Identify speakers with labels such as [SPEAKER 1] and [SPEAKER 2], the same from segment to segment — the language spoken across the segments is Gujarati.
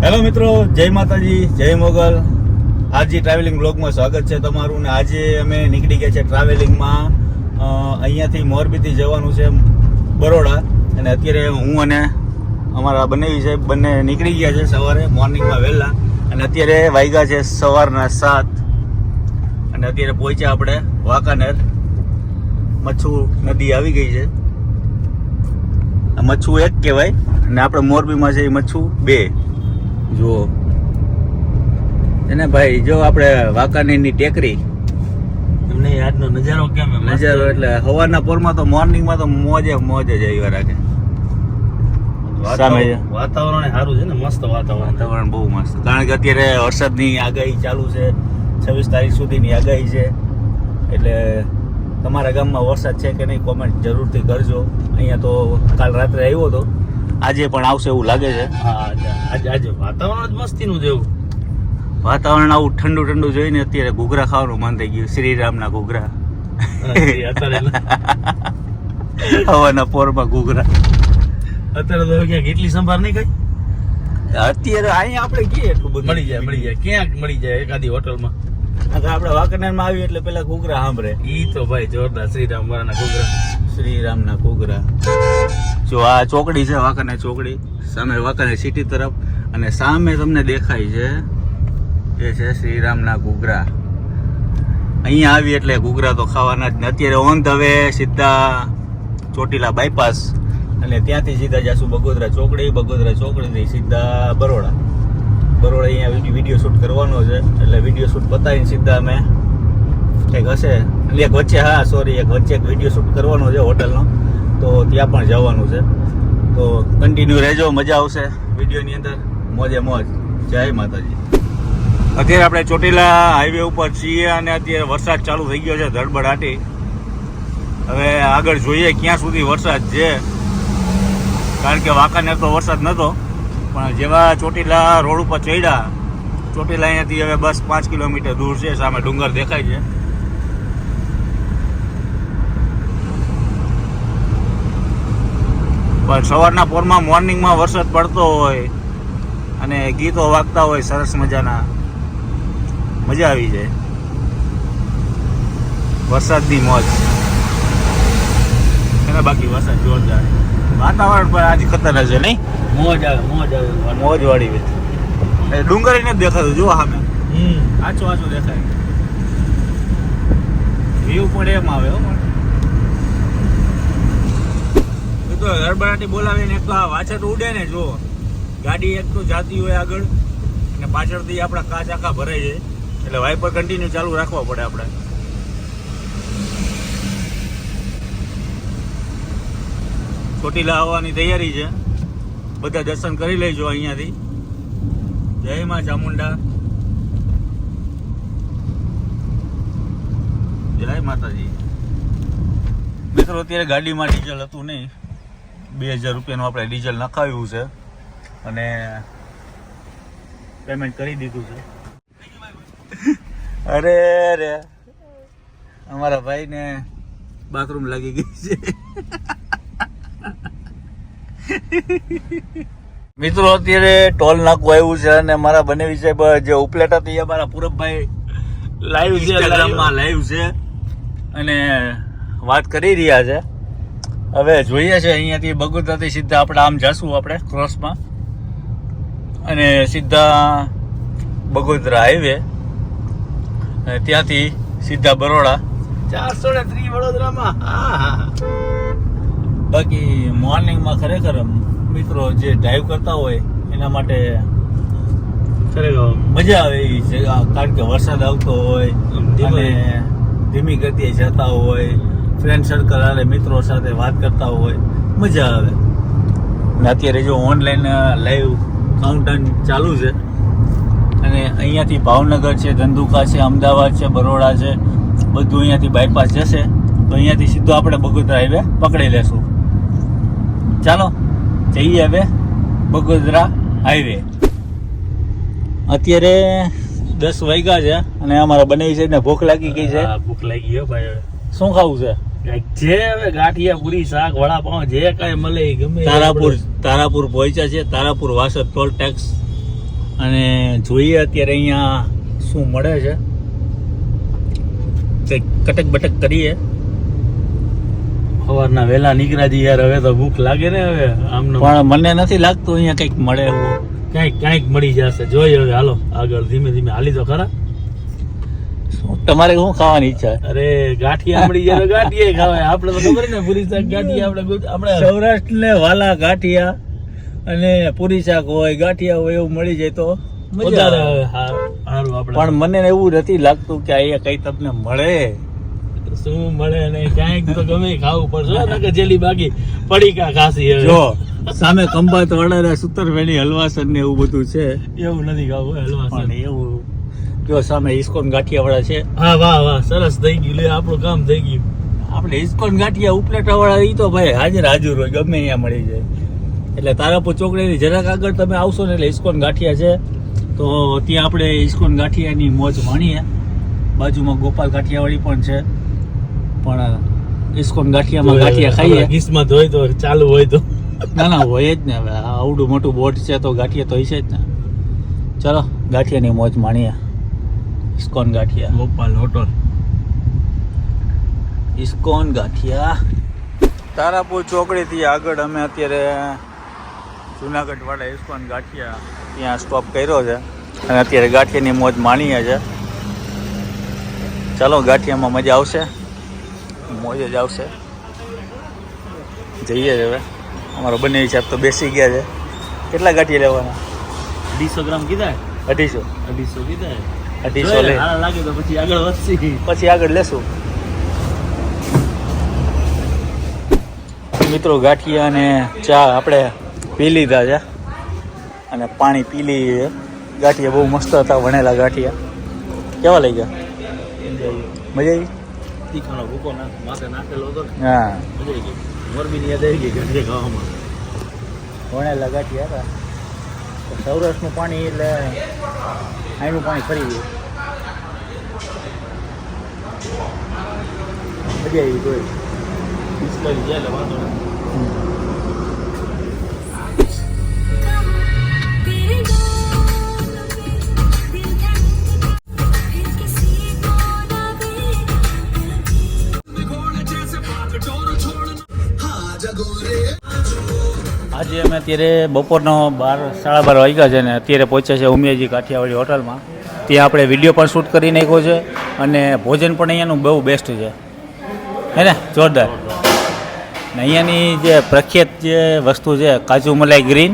[SPEAKER 1] હેલો મિત્રો, જય માતાજી, જય મોગલ. આજે ટ્રાવેલિંગ બ્લોગમાં સ્વાગત છે તમારું. ને આજે અમે નીકળી ગયા છે ટ્રાવેલિંગમાં. અહીંયાથી મોરબીથી જવાનું છે બરોડા. અને અત્યારે હું અને અમારા બંને નીકળી ગયા છે સવારે મોર્નિંગમાં વહેલા. અને અત્યારે વાગ્યા છે સવારના 7. અને અત્યારે પહોંચ્યા આપણે વાંકાનેર. મચ્છુ નદી આવી ગઈ છે. આ મચ્છુ એક કહેવાય અને આપણે મોરબીમાં છે એ મચ્છુ 2. જુઓ એને ભાઈ, જો આપણે વાંકાનેરની ટેકરી
[SPEAKER 2] એમને આજનો નજારો કેમ
[SPEAKER 1] નજારો એટલે સવારના પોરમાં તો મોર્નિંગમાં તો મોજ જ આવ્યા રાખે.
[SPEAKER 2] વાતાવરણ સારું છે ને, મસ્ત
[SPEAKER 1] વાતાવરણ બહુ મસ્ત. કારણ કે અત્યારે વરસાદની આગાહી ચાલુ છે, 26 તારીખ સુધીની આગાહી છે. એટલે તમારા ગામમાં વરસાદ છે કે નહીં કોમેન્ટ જરૂરથી કરજો. અહીંયા તો કાલ રાત્રે આવ્યો હતો, આજે પણ આવશે એવું લાગે છે.
[SPEAKER 2] આજે વાતાવરણ જ મસ્તીનું છે. એવું
[SPEAKER 1] વાતાવરણ આવું ઠંડુ ઠંડુ જોઈને અત્યારે ઘૂઘરા ખાવાનું મન થઈ ગયું. શ્રીરામના ઘૂઘરા હવાના પોરમાં ઘૂઘરા.
[SPEAKER 2] અત્યારે તો ક્યાંક એટલી સંભાર નહીં કઈ.
[SPEAKER 1] અત્યારે અહીંયા આપણે કીએ એટલું બધું
[SPEAKER 2] મળી જાય ક્યાંક મળી જાય એકાદી હોટલમાં.
[SPEAKER 1] આપણે વાંકાનેરમાં આવીએ એટલે પેલા ઘૂઘરા સાંભળે.
[SPEAKER 2] ઈ તો ભાઈ જોરદાર શ્રીરામ વાળાના ઘૂઘરા.
[SPEAKER 1] શ્રીરામના ઘૂઘરા. જો આ ચોકડી છે, વાંકાનેર ચોકડી. સામે વાંકાનેર સિટી તરફ અને સામે તમને દેખાય છે એ છે શ્રીરામના ઘૂઘરા. અહીંયા આવી એટલે ઘૂઘરા તો ખાવાના જ ને. અત્યારે ઓન ધ વે સીધા ચોટીલા બાયપાસ અને ત્યાંથી સીધા જશું બગોદરા ચોકડીથી સીધા બરોડા. અહીંયા વિડીયો શૂટ કરવાનો છે. એટલે વિડીયો શૂટ પતાવીને સીધા અમે એક હશે એક વચ્ચે એક વિડીયો શૂટ કરવાનો છે હોટલનો, તો ત્યાં પણ જવાનું છે. તો કન્ટિન્યુ રહેજો, મજા આવશે વિડીયોની અંદર. મોજે મોજ. જય માતાજી. અત્યારે આપણે ચોટીલા હાઈવે ઉપર છીએ અને અત્યારે વરસાદ ચાલુ થઈ ગયો છે ધડબડાટી. હવે આગળ જોઈએ ક્યાં સુધી વરસાદ છે. કારણ કે વાંકાનેર તો વરસાદ નહોતો, પણ જેવા ચોટીલા રોડ ઉપર ચડ્યા, ચોટીલા અહીંયાથી હવે બસ 5 કિલોમીટર દૂર છે. સામે ડુંગર દેખાય છે. પણ સવારના પોરમાં મોર્નિંગમાં વરસાદ પડતો હોય અને ગીતો વાગતા હોય સરસ મજાના, મજા આવી જાય. વરસાદની મોજ. અને બાકી વરસાદ જોરદાર. વાતાવરણ પણ આજે ખતરનાક છે નહીં?
[SPEAKER 2] મોજ આવે
[SPEAKER 1] મોજ વાળી ડુંગર નથી દેખાતું. જો સામે આછું દેખાય. વ્યૂ પણ એમ આવે. તો ગરબડાટી બોલાવીને એક તો આ વાછટ ઉડે ને, જો ગાડી એક તો જાતી હોય આગળ અને પાછળથી આપણા કાચ આખા ભરાઈ જાય. એટલે વાઇપર કન્ટિન્યુ ચાલુ રાખવા પડે આપણે. ચોટીલા આવવાની તૈયારી છે. બધા દર્શન કરી લેજો અહીંયાથી. જય માં ચામુંડા, જય માતાજી. મિત્રો અત્યારે ગાડીમાં ડીઝલ હતું નહીં. 2000 રૂપિયાનું આપણે ડીઝલ નખાવ્યું છે અને પેમેન્ટ કરી દીધું છે. અરે અમારા ભાઈને બાથરૂમ લાગી ગઈ છે. મિત્રો અત્યારે ટોલ નાકું આવ્યું છે અને મારા બંને વિષય પર જે ઉપલેટ હતી એ મારા પૂરબભાઈ લાઈવ છે, ઇન્સ્ટાગ્રામમાં લાઈવ છે અને વાત કરી રહ્યા છે. હવે જોઈએ છે અહીંયાથી બગોદરાથી સીધા આપણે આમ જશું, આપણે ક્રોસમાં અને સીધા બગોદરા હાઈવે અને ત્યાંથી સીધા બરોડા.
[SPEAKER 2] 430 વડોદરામાં.
[SPEAKER 1] બાકી મોર્નિંગમાં ખરેખર મિત્રો જે ડ્રાઈવ કરતા હોય એના માટે
[SPEAKER 2] ખરેખર
[SPEAKER 1] મજા આવે એવી છે. કારણ કે વરસાદ આવતો હોય અને ધીમી ગતિએ જતા હોય, ફ્રેન્ડ સર્કલ અને મિત્રો સાથે વાત કરતા હોય, મજા આવે. અને અત્યારે જો ઓનલાઈન લાઈવ કાઉન્ટડાઉન ચાલુ છે અને અહીંયાથી ભાવનગર છે, ધંધુકા છે, અમદાવાદ છે, બરોડા છે, બધું અહીંયાથી બાયપાસ જશે. તો અહીંયાથી સીધો આપણે બગોદરા હાઈવે પકડી લેશું. ચાલો જઈએ હવે બગોદરા હાઈવે. અત્યારે 10 વાગ્યા છે અને અમારા બંને સાઈડને ભૂખ લાગી ગઈ છે.
[SPEAKER 2] ભૂખ લાગી ગઈ ભાઈ.
[SPEAKER 1] શું ખાવું છે?
[SPEAKER 2] જે હવે ગાંઠિયા પૂરી શાક વડાપાઉં જે કઈ મળે એ ગમે.
[SPEAKER 1] તારાપુર પહોંચ્યા છે. તારાપુર વાસદ ટોલ ટેક્સ અને જોઈએ અત્યારે અહીંયા શું મળે છે, કંઈક કટક બટક કરીએ.
[SPEAKER 2] સવારના વહેલા નીકળ્યા જી યાર, હવે તો ભૂખ લાગે ને હવે આમને.
[SPEAKER 1] પણ મને નથી લાગતું અહીંયા કંઈક મળે એવું.
[SPEAKER 2] કાંઈક મળી જશે, જોઈએ હવે. હાલો આગળ ધીમે ધીમે હાલી તો ખરા.
[SPEAKER 1] તમારે શું ખાવાની ઈચ્છા?
[SPEAKER 2] અરે ગાંઠિયા મળી જાય તો ગાંઠિયા ખાવાય. આપણે તો ખબર ને પૂરી શાક ગાંઠિયા આપણે
[SPEAKER 1] સૌરાષ્ટ્ર ને વાલા ગાંઠિયા અને પૂરી શાક હોય, ગાંઠિયા હોય એવું મળી જાય તો મજા
[SPEAKER 2] વધારે
[SPEAKER 1] આવે.
[SPEAKER 2] સારું આપણે.
[SPEAKER 1] પણ મને એવું નથી લાગતું કે અહીંયા કઈ તમને મળે.
[SPEAKER 2] શું મળે ને ક્યાંક તો ગમે ઈ ખાવું પડશે. નકર જેલી બાકી પડીકા ખાસી હવે.
[SPEAKER 1] જો સામે ખંભાત વડારા સુતરફેણી હલવાસન ને એવું બધું છે,
[SPEAKER 2] એવું નથી ખાવું હલવા.
[SPEAKER 1] પણ એવું જો સામે ઇસ્કોન ગાંઠિયા વાળા છે.
[SPEAKER 2] હા વાહ વાહ, સરસ થઈ ગયું. લે આપણું કામ થઈ ગયું.
[SPEAKER 1] આપણે ઇસ્કોન ગાંઠિયા ઉપલેટા વાળા ઈ તો ભાઈ હાજર હોય, ગમે અહીંયા મળી જાય. એટલે તારાપુર ચોકડીની જરાક આગળ તમે આવશો ને એટલે ઇસ્કોન ગાંઠિયા છે, તો ત્યાં આપણે ઇસ્કોન ગાંઠિયાની મોજ માણીએ. બાજુમાં ગોપાલ ગાંઠિયાવાળી પણ છે, પણ ઇસ્કોન ગાંઠિયામાં ગાંઠિયા ખાઈએ.
[SPEAKER 2] કિસ્મત હોય તો ચાલુ હોય તો.
[SPEAKER 1] ના હોય જ ને. હવે આવડું મોટું બોર્ડ છે તો ગાંઠિયા તો હશે જ ને. ચલો ગાંઠિયાની મોજ માણીએ. ઇસ્કોન ગાંઠિયા,
[SPEAKER 2] ગોપાલ હોટલ,
[SPEAKER 1] ઇસ્કોન ગાંઠિયા. તારાપુર ચોકડીથી આગળ અમે અત્યારે જુનાગઢ વાળા ઇસ્કોન ગાંઠિયા ત્યાં સ્ટોપ કર્યો છે અને અત્યારે ગાંઠિયાની મોજ માણીએ છે. ચાલો ગાંઠિયામાં મજા આવશે, મોજ જ આવશે. જઈએ હવે. અમારો બંને હિસાબ તો બેસી ગયા છે. કેટલા ગાંઠિયા લેવાના?
[SPEAKER 2] 250 ગ્રામ કીધા.
[SPEAKER 1] 250
[SPEAKER 2] કીધા.
[SPEAKER 1] 250 લે.
[SPEAKER 2] સારા લાગે તો પછી આગળ વધશે.
[SPEAKER 1] પછી આગળ લેશું. મિત્રો ગાંઠિયા અને ચા આપણે પી લીધા છે અને પાણી પી લઈએ. ગાંઠિયા બહુ મસ્ત હતા, વણેલા ગાંઠિયા. કેવા લઈ ગયા? મજા આવી?
[SPEAKER 2] તીખાનો ભૂકો માથે નાખેલો હતો ને,
[SPEAKER 1] હા,
[SPEAKER 2] મજા આવી ગઈ. મોરબીની યાદ આવી ગઈ ગાંઠિયા ખાવામાં.
[SPEAKER 1] વણેલા ગાંઠિયા હતા. તો સૌરાષ્ટ્રનું પાણી એટલે અહીંનું પાણી ફરી ગયું. મજા આવી કોઈ.
[SPEAKER 2] બિસ્કરી જાય એટલે વાંધો નહીં.
[SPEAKER 1] આજે અમે અત્યારે બપોરનો 12-12:30 વાગ્યા છે ને અત્યારે પહોંચ્યા છે ઉમિયાજી કાઠિયાવાડી હોટલમાં. ત્યાં આપણે વિડીયો પણ શૂટ કરી નાખ્યો છે અને ભોજન પણ અહીંયાનું બહુ બેસ્ટ છે, હે ને? જોરદાર. ને અહીંયાની જે પ્રખ્યાત જે વસ્તુ છે કાજુ મલાઈ ગ્રીન,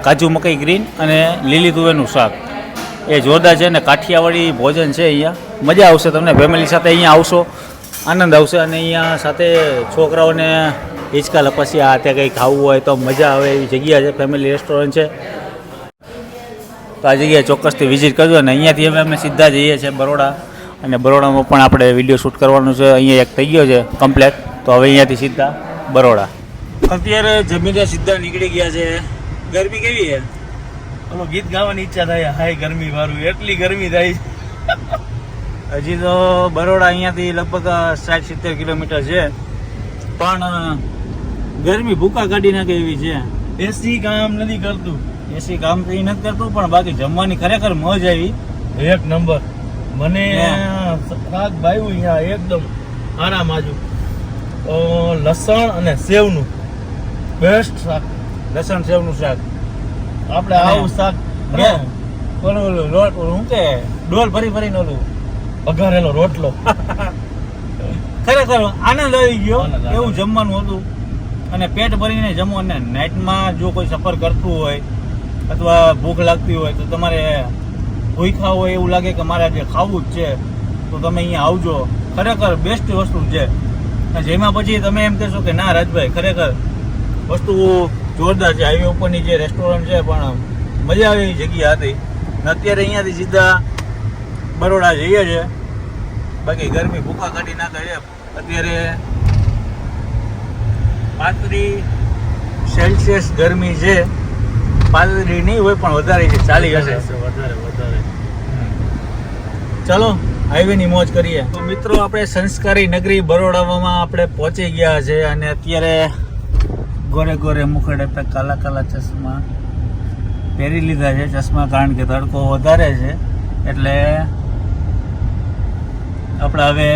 [SPEAKER 1] કાજુ મકાઈ ગ્રીન અને લીલી તુવેરનું શાક, એ જોરદાર છે. ને કાઠિયાવાડી ભોજન છે અહીંયા. મજા આવશે તમને. ફેમિલી સાથે અહીંયા આવશો, આનંદ આવશે. અને અહીંયા સાથે છોકરાઓને હિંચકા લપસ્યા ત્યાં કંઈ ખાવું હોય તો મજા આવે એવી જગ્યા છે. ફેમિલી રેસ્ટોરન્ટ છે, તો આ જગ્યાએ ચોક્કસથી વિઝિટ કરજો. અને અહીંયાથી હવે અમે સીધા જઈએ છીએ બરોડા, અને બરોડામાં પણ આપણે વિડીયો શૂટ કરવાનું છે. અહીંયા એક થઈ ગયો છે કમ્પ્લેટ, તો હવે અહીંયાથી સીધા બરોડા. અત્યારે જમીને સીધા નીકળી ગયા છે. ગરમી કેવી છે?
[SPEAKER 2] ઓલો ગીત ગાવાની ઈચ્છા થાય, હાય ગરમી વાળું. એટલી ગરમી થાય છે.
[SPEAKER 1] હજી તો બરોડા અહીંયાથી લગભગ 60-70 કિલોમીટર છે, પણ ગરમી ભૂકા કાઢી નાખે એવી છે.
[SPEAKER 2] એસી કામ નથી કરતું.
[SPEAKER 1] એસી કામ તો એ નથી કરતું, પણ બાકી જમવાની ખરેખર મોજ આવી.
[SPEAKER 2] એક નંબર. મને શાક ભાવ્યું અહીંયા એકદમ આરામ આજુ. લસણ અને સેવનું બેસ્ટ શાક.
[SPEAKER 1] લસણ સેવનું શાક.
[SPEAKER 2] આપણે આવું શાક
[SPEAKER 1] શું કે ડોલ ફરી ફરીને ઓલું
[SPEAKER 2] વઘારેલો રોટલો.
[SPEAKER 1] ખરેખર આનંદ આવી ગયો.
[SPEAKER 2] આનંદ.
[SPEAKER 1] એવું જમવાનું હતું અને પેટ ભરીને જમો. અને નાઇટમાં જો કોઈ સફર કરતું હોય અથવા ભૂખ લાગતી હોય તો તમારે ભૂખ્યા હોય એવું લાગે કે મારે આજે ખાવું જ છે, તો તમે અહીંયા આવજો. ખરેખર બેસ્ટ વસ્તુ છે. જેમાં પછી તમે એમ કહેશો કે ના રાજભાઈ ખરેખર વસ્તુ જોરદાર છે. હાઈવે ઉપરની જે રેસ્ટોરન્ટ છે પણ મજા આવે એવી જગ્યા હતી. અત્યારે અહીંયાથી સીધા બરોડા જઈએ છે. બાકી ગરમી ભૂખા કાઢી નાખે છે. અત્યારે 35 સેલ્સિયસ ગરમી છે. 35 નહીં હોય પણ વધારે છે, 40 હશે.
[SPEAKER 2] વધારે.
[SPEAKER 1] ચાલો હાઈવેની મોજ કરીએ. તો મિત્રો આપણે સંસ્કારી નગરી બરોડામાં આપણે પહોંચી ગયા છે અને અત્યારે ગોરે ગોરે મુખડે પે કાલા કાલા ચશ્મા પહેરી લીધા છે ચશ્મા, કારણ કે તડકો વધારે છે. એટલે આપણે હવે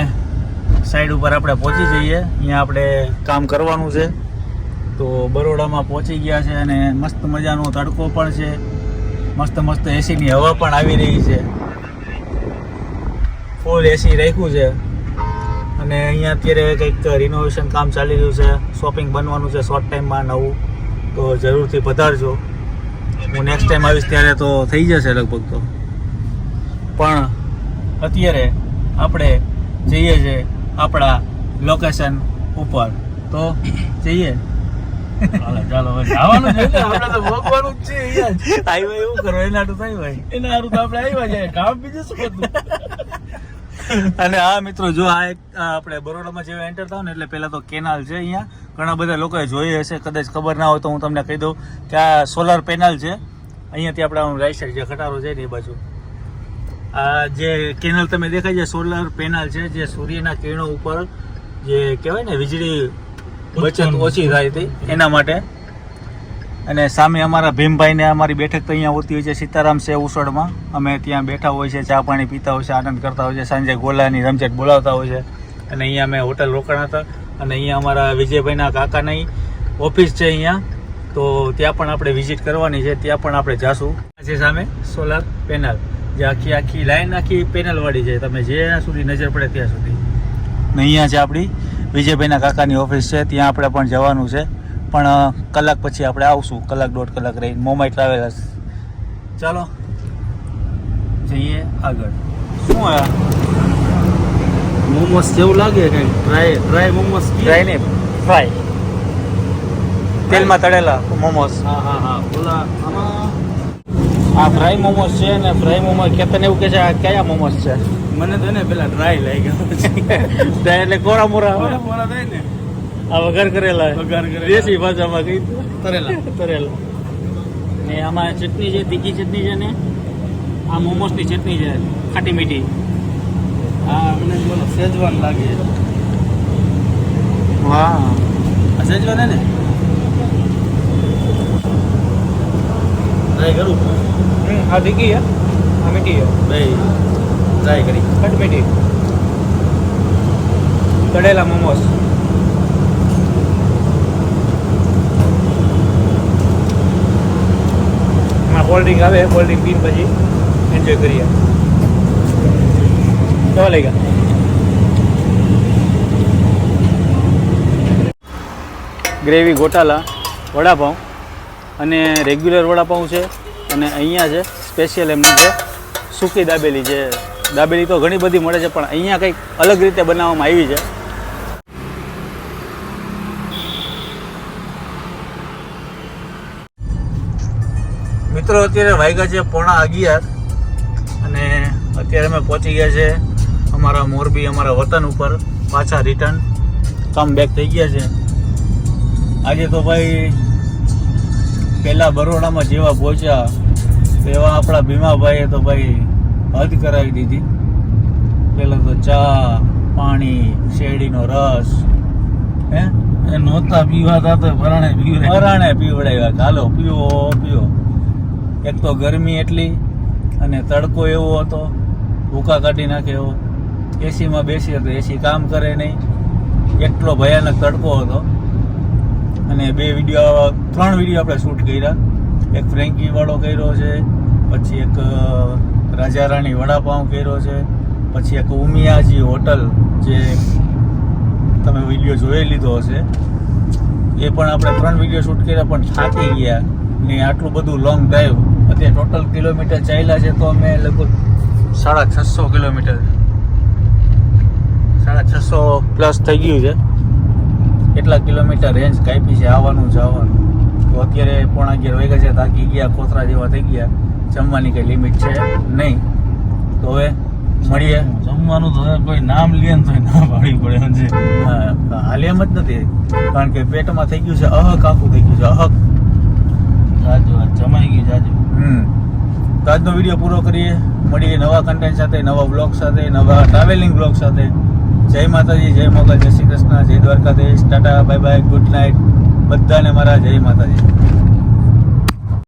[SPEAKER 1] સાઈડ ઉપર આપણે પહોંચી જઈએ. અહીંયા આપણે કામ કરવાનું છે. તો બરોડામાં પહોંચી ગયા છે અને મસ્ત મજાનો તડકો પણ છે, મસ્ત મસ્ત એસીની હવા પણ આવી રહી છે. ફૂલ એસી રાખ્યું છે અને અહીંયા અત્યારે કંઈક રિનોવેશન કામ ચાલી રહ્યું છે, શોપિંગ બનવાનું છે શોર્ટ ટાઈમમાં નવું. તો જરૂરથી પધારજો. હું નેક્સ્ટ ટાઈમ આવીશ ત્યારે તો થઈ જશે લગભગ. તો પણ અત્યારે આપણે જઈએ છીએ આપણા લોકેશન ઉપર. તો જઈએ.
[SPEAKER 2] ચાલો ભાઈ, જવાનું છે ને, આપણે તો ભોગવાનું જ છે અહીંયા જ.
[SPEAKER 1] આવ્યા એવું કરો એના તો થાય ભાઈ.
[SPEAKER 2] એના હારું તો આપણે આવ્યા છે, કામ બીજું શું હતું.
[SPEAKER 1] અને હા મિત્રો, જો આ એક આપણે બરોડામાં જેવા એન્ટર થાવ ને એટલે પહેલા તો કેનાલ છે. અહીંયા ઘણા બધા લોકોએ જોઈ હશે, કદાચ ખબર ના હોય તો હું તમને કહી દઉં કે આ સોલાર પેનલ છે. અહીંયાથી આપણે રાઈટ સાઈડ જે ખટારો છે ને એ બાજુ આ જે કેનલ તમે દેખાય છે, સોલાર પેનલ છે, જે સૂર્યના કિરણો ઉપર જે કહેવાય ને વીજળી બચત ઓછી થાય હતી એના માટે. અને સામે અમારા ભીમભાઈને અમારી બેઠક તો અહીંયા હોતી હોય છે સીતારામ સેવ ઉસળમાં. અમે ત્યાં બેઠા હોય છે, ચા પાણી પીતા હોય છે, આનંદ કરતા હોય છે, સાંજે ગોલાની રમઝટ બોલાવતા હોય છે. અને અહીંયા અમે હોટલ રોકાણા હતા અને અહીંયા અમારા વિજયભાઈના કાકાની ઓફિસ છે અહીંયા. તો ત્યાં પણ આપણે વિઝિટ કરવાની છે, ત્યાં પણ આપણે જાશું. છે સામે સોલાર પેનલ, જે આખી લાઈન આખી પેનલવાળી છે, તમે જ્યાં સુધી નજર પડે ત્યાં સુધી. ને અહીંયા છે આપણી વિજયભાઈના કાકાની ઓફિસ છે, ત્યાં આપણે પણ જવાનું છે. પણ કલાક પછી આપણે આવશું, કલાક દોઢ કલાક રહીને. મોમાઈ ટ્રાવેલર્સ. ચાલો જઈએ આગળ. શું આ
[SPEAKER 2] મોમોસ જેવું લાગે કઈ? ડ્રાય મોમોસ?
[SPEAKER 1] ડ્રાય ને ફ્રાય, તેલમાં તળેલા મોમોસ.
[SPEAKER 2] હા બોલા. આમાં
[SPEAKER 1] આ ફ્રાય મોમોસ છે ને ફ્રાય મોમોસ. કેતન એવું કે છે આ કયા મોમોસ છે?
[SPEAKER 2] મને તો ને પેલા ડ્રાય લાગ્યા.
[SPEAKER 1] ડ્રાય એટલે કોરા મોરા આવે.
[SPEAKER 2] મોરા થાય ને,
[SPEAKER 1] આ વઘાર કરેલા, દેશી ભાષામાં કઈ તરેલા. ને આમાં ચટણી છે, તીખી ચટણી છે ને આ મોમોસની ચટણી છે, ખાટી મીઠી.
[SPEAKER 2] હા મને બોલો સેજવાન લાગે.
[SPEAKER 1] હા
[SPEAKER 2] આ સેજવાન હે ને? ટ્રાય કરું.
[SPEAKER 1] આ તીખી છે, આ મીઠી છે.
[SPEAKER 2] બે ટ્રાય કરી.
[SPEAKER 1] ખટ મીઠી તળેલા મોમોસ. કોલ્ડ ડ્રિંક આવે, કોલ્ડ ડ્રિંક પીને પછી એન્જોય કરીએ. કેવા લાગ્યા? ગ્રેવી ગોટાલા વડાપાઉં અને રેગ્યુલર વડાપાઉં છે. અને અહીંયા છે સ્પેશિયલ એમની છે સૂકી દાબેલી છે. દાબેલી તો ઘણી બધી મળે છે, પણ અહીંયા કંઈક અલગ રીતે બનાવવામાં આવી છે. મિત્રો અત્યારે વાગ્યા છે 11:30 અને અત્યારે અમે પહોંચી ગયા છે અમારા મોરબી, અમારા વતન ઉપર પાછા રિટર્ન કમ બેક થઈ ગયા છે. આજે તો ભાઈ પહેલાં બરોડામાં જેવા પહોંચ્યા તેવા આપણા ભીમાભાઈએ તો ભાઈ હદ કરાવી દીધી. પહેલાં તો ચા પાણી, શેરડીનો રસ હે
[SPEAKER 2] એ નહોતા પીવાતા તો પરાણે
[SPEAKER 1] પીવડાવ્યા. ચાલો પીવો. એક તો ગરમી એટલી અને તડકો એવો હતો, ભૂકા કાઢી નાખે એવો. એસીમાં બેસી તો એસી કામ કરે નહીં, એટલો ભયાનક તડકો હતો. અને 3 વિડીયો આપણે શૂટ કર્યા. એક ફ્રેન્કી વાળો કર્યો છે, પછી એક રાજા રાણી વડાપાઉં કર્યો છે, પછી એક ઉમિયાજી હોટલ જે તમે વિડીયો જોઈ લીધો હશે એ પણ આપણે 3 વિડીયો શૂટ કર્યા. પણ થાકી ગયા ને આટલું બધું લોંગ ડ્રાઈવ. અત્યારે ટોટલ કિલોમીટર ચાલ્યા છે તો અમે લગભગ 650 કિલોમીટર, 650 પ્લસ થઈ ગયું છે. એટલા કિલોમીટર રેન્જ કાપી છે આવવાનું જવાનું. તો અત્યારે 11:30 વાગ્યા છે, થાકી ગયા, ખોતરા જેવા થઈ ગયા. જમવાની કંઈ લિમિટ છે નહીં. તો હવે મળીએ.
[SPEAKER 2] જમવાનું તો કોઈ નામ લે ને તો ના પાડવી પડે.
[SPEAKER 1] હાલ એમ જ નથી, કારણ કે પેટમાં થઈ ગયું છે અહક, આખું થઈ ગયું છે અહક.
[SPEAKER 2] જમાઈ ગયું જાજુ.
[SPEAKER 1] તો આજનો વિડીયો પૂરો કરીએ. મળીએ નવા કન્ટેન્ટ સાથે, નવા બ્લોગ સાથે, નવા ટ્રાવેલિંગ બ્લોગ સાથે. જય માતાજી, જય મોગલ, જય શ્રી કૃષ્ણ, જય Dwarkadhish, Tata, bye bye, good night. બધાને મારા જય માતાજી.